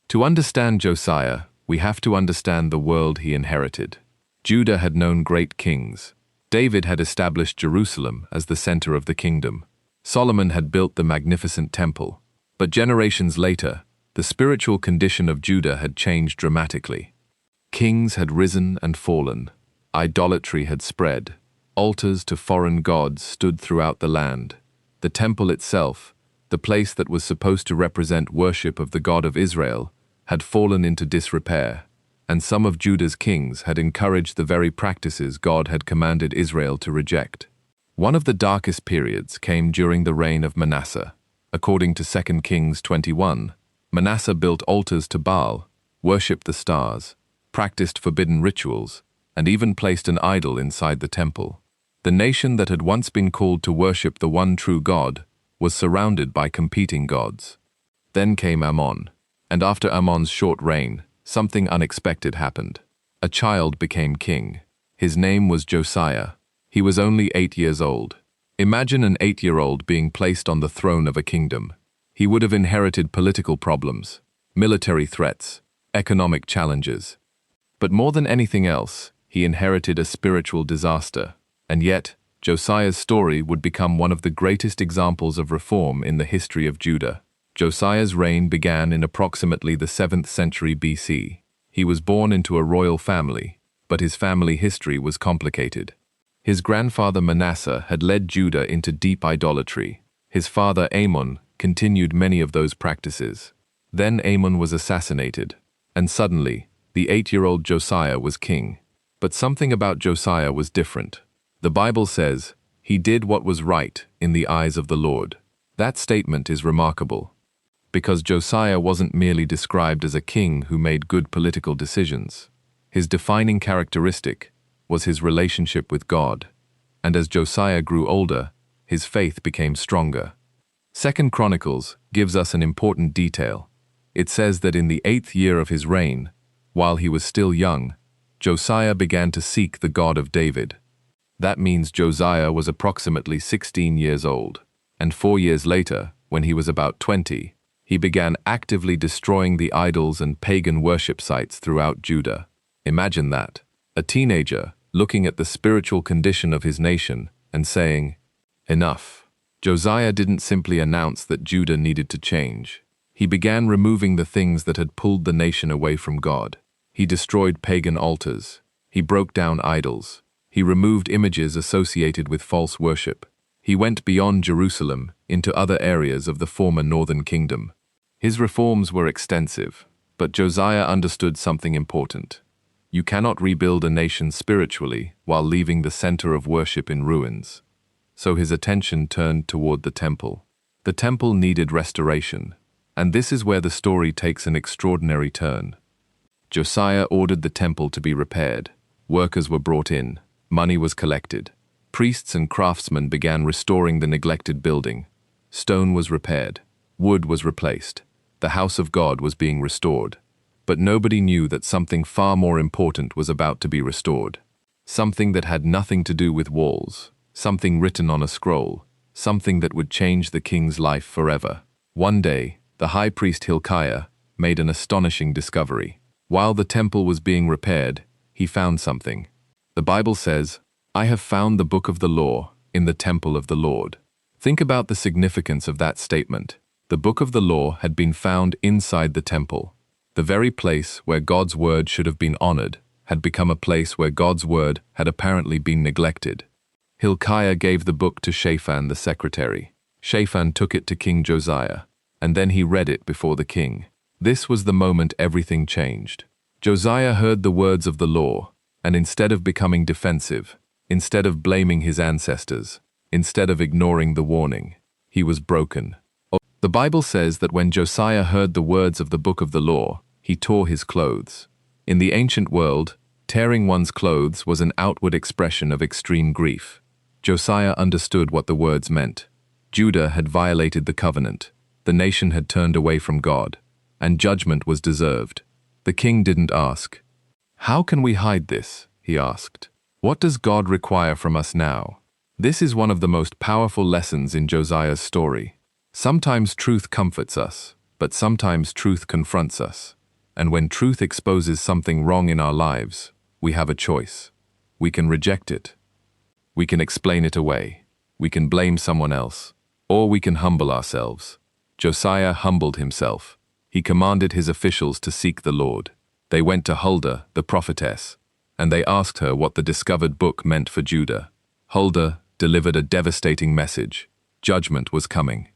To understand Josiah, we have to understand the world he inherited. Judah had known great kings. David had established Jerusalem as the center of the kingdom. Solomon had built the magnificent temple. But generations later, the spiritual condition of Judah had changed dramatically. Kings had risen and fallen. Idolatry had spread. Altars to foreign gods stood throughout the land. The temple itself, the place that was supposed to represent worship of the God of Israel, had fallen into disrepair, and some of Judah's kings had encouraged the very practices God had commanded Israel to reject. One of the darkest periods came during the reign of Manasseh. According to 2 Kings 21, Manasseh built altars to Baal, worshipped the stars, practiced forbidden rituals, and even placed an idol inside the temple. The nation that had once been called to worship the one true God was surrounded by competing gods. Then came Ammon, and after Ammon's short reign, something unexpected happened. A child became king. His name was Josiah. He was only 8 years old. Imagine an 8-year-old being placed on the throne of a kingdom. He would have inherited political problems, military threats, economic challenges. But more than anything else, he inherited a spiritual disaster. And yet, Josiah's story would become one of the greatest examples of reform in the history of Judah. Josiah's reign began in approximately the 7th century BC. He was born into a royal family, but his family history was complicated. His grandfather Manasseh had led Judah into deep idolatry. His father Ammon continued many of those practices. Then Ammon was assassinated, and suddenly, the 8-year-old Josiah was king. But something about Josiah was different. The Bible says, "He did what was right in the eyes of the Lord." That statement is remarkable, because Josiah wasn't merely described as a king who made good political decisions. His defining characteristic was his relationship with God, and as Josiah grew older, his faith became stronger. 2 Chronicles gives us an important detail. It says that in the 8th year of his reign, while he was still young, Josiah began to seek the God of David. That means Josiah was approximately 16 years old, and 4 years later, when he was about 20, he began actively destroying the idols and pagan worship sites throughout Judah. Imagine that, a teenager looking at the spiritual condition of his nation and saying, "Enough." Josiah didn't simply announce that Judah needed to change. He began removing the things that had pulled the nation away from God. He destroyed pagan altars. He broke down idols. He removed images associated with false worship. He went beyond Jerusalem into other areas of the former northern kingdom. His reforms were extensive, but Josiah understood something important. You cannot rebuild a nation spiritually while leaving the center of worship in ruins. So his attention turned toward the temple. The temple needed restoration, and this is where the story takes an extraordinary turn. Josiah ordered the temple to be repaired. Workers were brought in. Money was collected. Priests and craftsmen began restoring the neglected building. Stone was repaired. Wood was replaced. The house of God was being restored. But nobody knew that something far more important was about to be restored. Something that had nothing to do with walls. Something written on a scroll. Something that would change the king's life forever. One day, the high priest Hilkiah made an astonishing discovery. While the temple was being repaired, he found something. The Bible says, "I have found the book of the law in the temple of the Lord." Think about the significance of that statement. The book of the law had been found inside the temple. The very place where God's word should have been honored had become a place where God's word had apparently been neglected. Hilkiah gave the book to Shaphan the secretary. Shaphan took it to King Josiah, and then he read it before the king. This was the moment everything changed. Josiah heard the words of the law, and instead of becoming defensive, instead of blaming his ancestors, instead of ignoring the warning, he was broken. The Bible says that when Josiah heard the words of the book of the law, he tore his clothes. In the ancient world, tearing one's clothes was an outward expression of extreme grief. Josiah understood what the words meant. Judah had violated the covenant. The nation had turned away from God, and judgment was deserved. The king didn't ask, "How can we hide this?" he asked. "What does God require from us now?" This is one of the most powerful lessons in Josiah's story. Sometimes truth comforts us, but sometimes truth confronts us. And when truth exposes something wrong in our lives, we have a choice. We can reject it. We can explain it away. We can blame someone else. Or we can humble ourselves. Josiah humbled himself. He commanded his officials to seek the Lord. They went to Huldah, the prophetess, and they asked her what the discovered book meant for Judah. Huldah delivered a devastating message. Judgment was coming.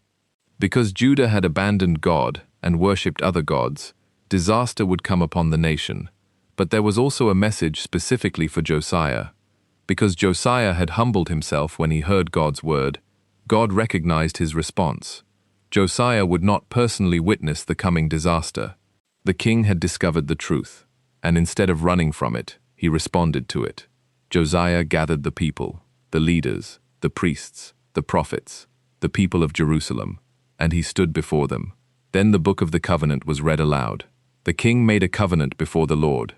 Because Judah had abandoned God and worshipped other gods, disaster would come upon the nation. But there was also a message specifically for Josiah. Because Josiah had humbled himself when he heard God's word, God recognized his response. Josiah would not personally witness the coming disaster. The king had discovered the truth, and instead of running from it, he responded to it. Josiah gathered the people, the leaders, the priests, the prophets, the people of Jerusalem, and he stood before them. Then the book of the covenant was read aloud. The king made a covenant before the Lord.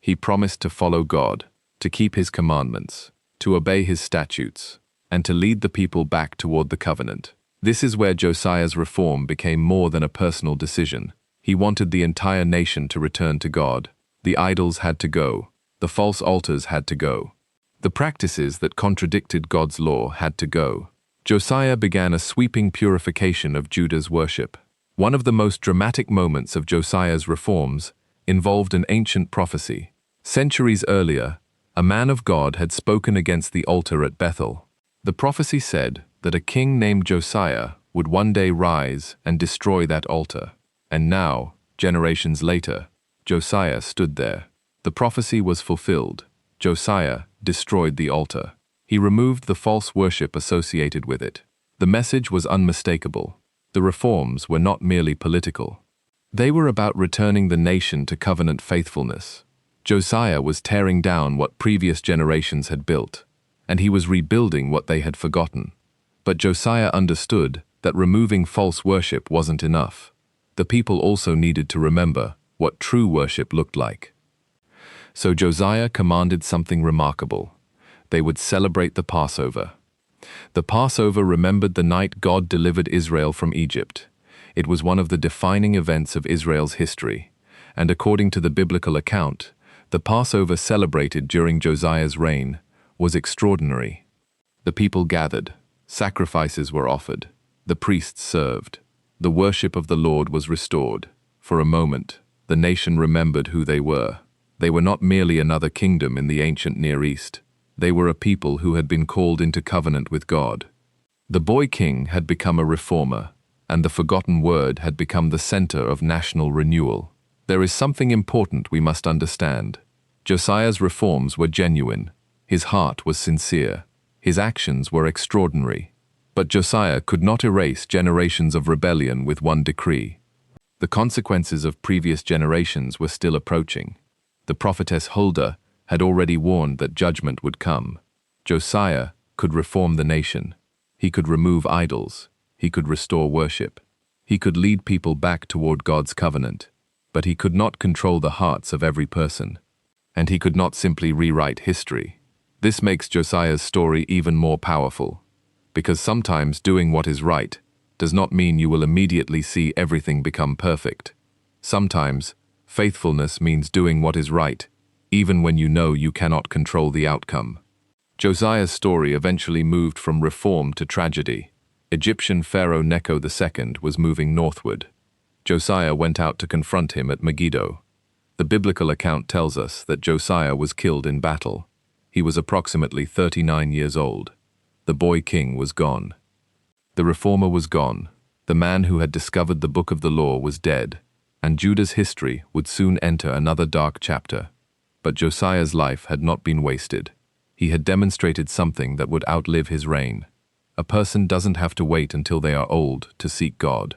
He promised to follow God, to keep his commandments, to obey his statutes, and to lead the people back toward the covenant. This is where Josiah's reform became more than a personal decision. He wanted the entire nation to return to God. The idols had to go. The false altars had to go. The practices that contradicted God's law had to go. Josiah began a sweeping purification of Judah's worship. One of the most dramatic moments of Josiah's reforms involved an ancient prophecy. Centuries earlier, a man of God had spoken against the altar at Bethel. The prophecy said that a king named Josiah would one day rise and destroy that altar. And now, generations later, Josiah stood there. The prophecy was fulfilled. Josiah destroyed the altar. He removed the false worship associated with it. The message was unmistakable. The reforms were not merely political. They were about returning the nation to covenant faithfulness. Josiah was tearing down what previous generations had built, and he was rebuilding what they had forgotten. But Josiah understood that removing false worship wasn't enough. The people also needed to remember what true worship looked like. So Josiah commanded something remarkable. They would celebrate the Passover. The Passover remembered the night God delivered Israel from Egypt. It was one of the defining events of Israel's history, and according to the biblical account, the Passover celebrated during Josiah's reign was extraordinary. The people gathered, sacrifices were offered, the priests served, the worship of the Lord was restored. For a moment, the nation remembered who they were. They were not merely another kingdom in the ancient Near East. They were a people who had been called into covenant with God. The boy king had become a reformer, and the forgotten word had become the center of national renewal. There is something important we must understand. Josiah's reforms were genuine. His heart was sincere. His actions were extraordinary. But Josiah could not erase generations of rebellion with one decree. The consequences of previous generations were still approaching. The prophetess Huldah had already warned that judgment would come. Josiah could reform the nation. He could remove idols. He could restore worship. He could lead people back toward God's covenant. But he could not control the hearts of every person. And he could not simply rewrite history. This makes Josiah's story even more powerful. Because sometimes doing what is right does not mean you will immediately see everything become perfect. Sometimes, faithfulness means doing what is right, even when you know you cannot control the outcome. Josiah's story eventually moved from reform to tragedy. Egyptian Pharaoh Necho II was moving northward. Josiah went out to confront him at Megiddo. The biblical account tells us that Josiah was killed in battle. He was approximately 39 years old. The boy king was gone. The reformer was gone. The man who had discovered the book of the law was dead, and Judah's history would soon enter another dark chapter. But Josiah's life had not been wasted. He had demonstrated something that would outlive his reign. A person doesn't have to wait until they are old to seek God.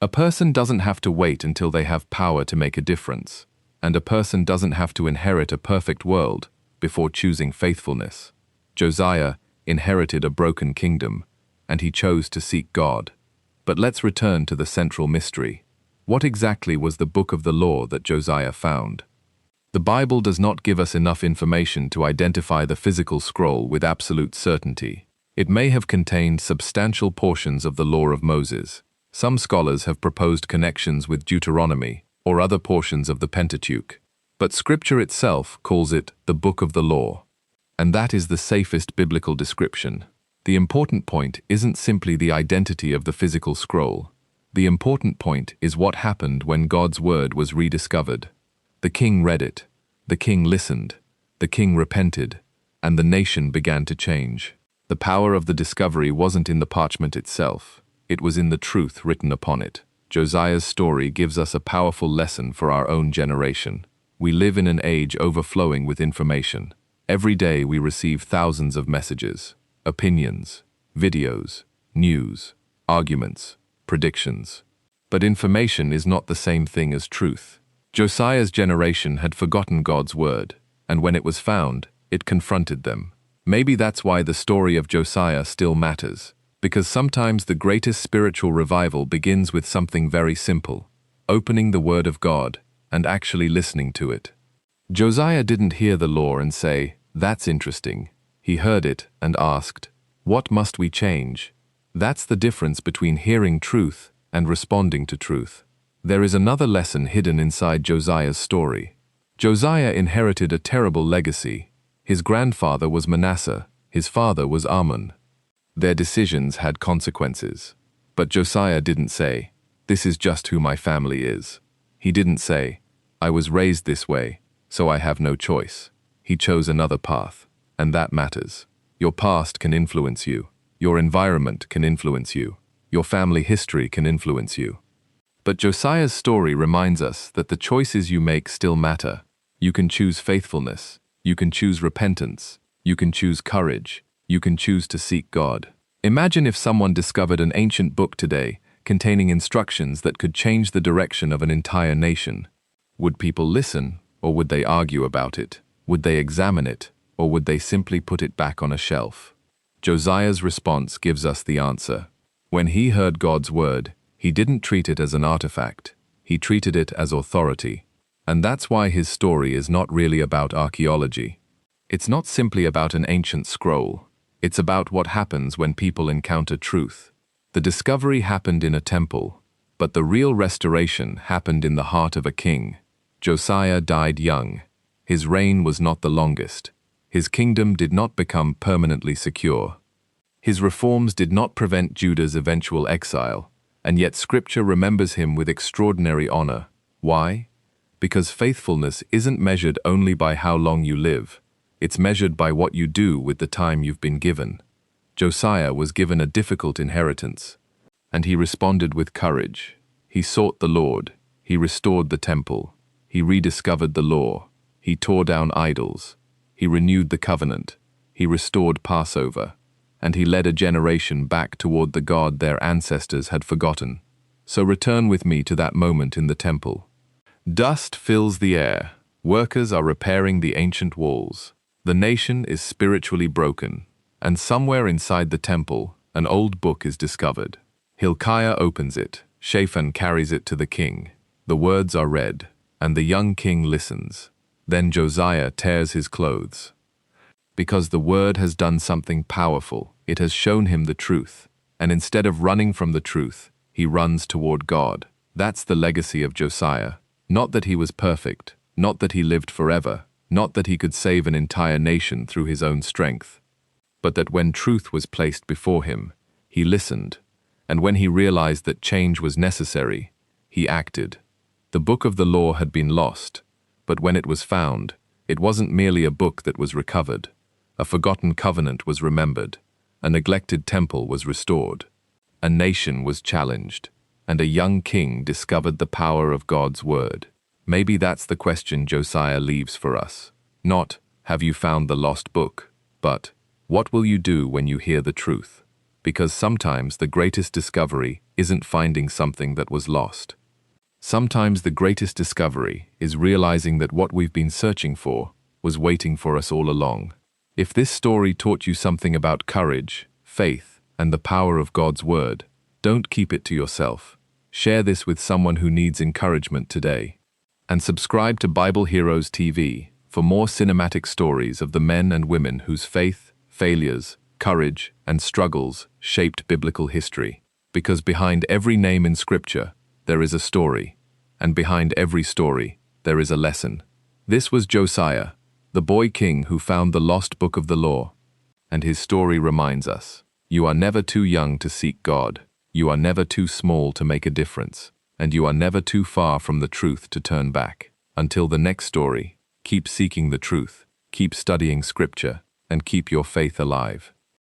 A person doesn't have to wait until they have power to make a difference. And a person doesn't have to inherit a perfect world before choosing faithfulness. Josiah inherited a broken kingdom, and he chose to seek God. But let's return to the central mystery. What exactly was the book of the law that Josiah found? The Bible does not give us enough information to identify the physical scroll with absolute certainty. It may have contained substantial portions of the law of Moses. Some scholars have proposed connections with Deuteronomy, or other portions of the Pentateuch. But Scripture itself calls it the Book of the Law. And that is the safest biblical description. The important point isn't simply the identity of the physical scroll. The important point is what happened when God's word was rediscovered. The king read it, the king listened, the king repented, and the nation began to change. The power of the discovery wasn't in the parchment itself, it was in the truth written upon it. Josiah's story gives us a powerful lesson for our own generation. We live in an age overflowing with information. Every day we receive thousands of messages, opinions, videos, news, arguments, predictions. But information is not the same thing as truth. Josiah's generation had forgotten God's word, and when it was found, it confronted them. Maybe that's why the story of Josiah still matters, because sometimes the greatest spiritual revival begins with something very simple, opening the word of God and actually listening to it. Josiah didn't hear the law and say, "That's interesting." He heard it and asked, "What must we change?" That's the difference between hearing truth and responding to truth. There is another lesson hidden inside Josiah's story. Josiah inherited a terrible legacy. His grandfather was Manasseh, his father was Ammon. Their decisions had consequences. But Josiah didn't say, "This is just who my family is." He didn't say, "I was raised this way, so I have no choice." He chose another path, and that matters. Your past can influence you. Your environment can influence you. Your family history can influence you. But Josiah's story reminds us that the choices you make still matter. You can choose faithfulness. You can choose repentance. You can choose courage. You can choose to seek God. Imagine if someone discovered an ancient book today containing instructions that could change the direction of an entire nation. Would people listen, or would they argue about it? Would they examine it, or would they simply put it back on a shelf? Josiah's response gives us the answer. When he heard God's word, he didn't treat it as an artifact. He treated it as authority. And that's why his story is not really about archaeology. It's not simply about an ancient scroll. It's about what happens when people encounter truth. The discovery happened in a temple, but the real restoration happened in the heart of a king. Josiah died young. His reign was not the longest. His kingdom did not become permanently secure. His reforms did not prevent Judah's eventual exile, and yet Scripture remembers him with extraordinary honor. Why? Because faithfulness isn't measured only by how long you live. It's measured by what you do with the time you've been given. Josiah was given a difficult inheritance, and he responded with courage. He sought the Lord. He restored the temple. He rediscovered the law. He tore down idols. He renewed the covenant. He restored Passover. And he led a generation back toward the God their ancestors had forgotten. So return with me to that moment in the temple. Dust fills the air. Workers are repairing the ancient walls. The nation is spiritually broken. And somewhere inside the temple, an old book is discovered. Hilkiah opens it. Shaphan carries it to the king. The words are read, and the young king listens. Then Josiah tears his clothes. Because the word has done something powerful. It has shown him the truth. And instead of running from the truth, he runs toward God. That's the legacy of Josiah. Not that he was perfect, not that he lived forever, not that he could save an entire nation through his own strength, but that when truth was placed before him, he listened, and when he realized that change was necessary, he acted. The book of the law had been lost, but when it was found, it wasn't merely a book that was recovered. A forgotten covenant was remembered, a neglected temple was restored, a nation was challenged, and a young king discovered the power of God's word. Maybe that's the question Josiah leaves for us. Not, have you found the lost book, but, what will you do when you hear the truth? Because sometimes the greatest discovery isn't finding something that was lost. Sometimes the greatest discovery is realizing that what we've been searching for was waiting for us all along. If this story taught you something about courage, faith, and the power of God's word, don't keep it to yourself. Share this with someone who needs encouragement today. And subscribe to Bible Heroes TV for more cinematic stories of the men and women whose faith, failures, courage, and struggles shaped biblical history. Because behind every name in Scripture, there is a story. And behind every story, there is a lesson. This was Josiah, the boy king who found the lost book of the law. And his story reminds us, you are never too young to seek God. You are never too small to make a difference. And you are never too far from the truth to turn back. Until the next story, keep seeking the truth, keep studying scripture, and keep your faith alive.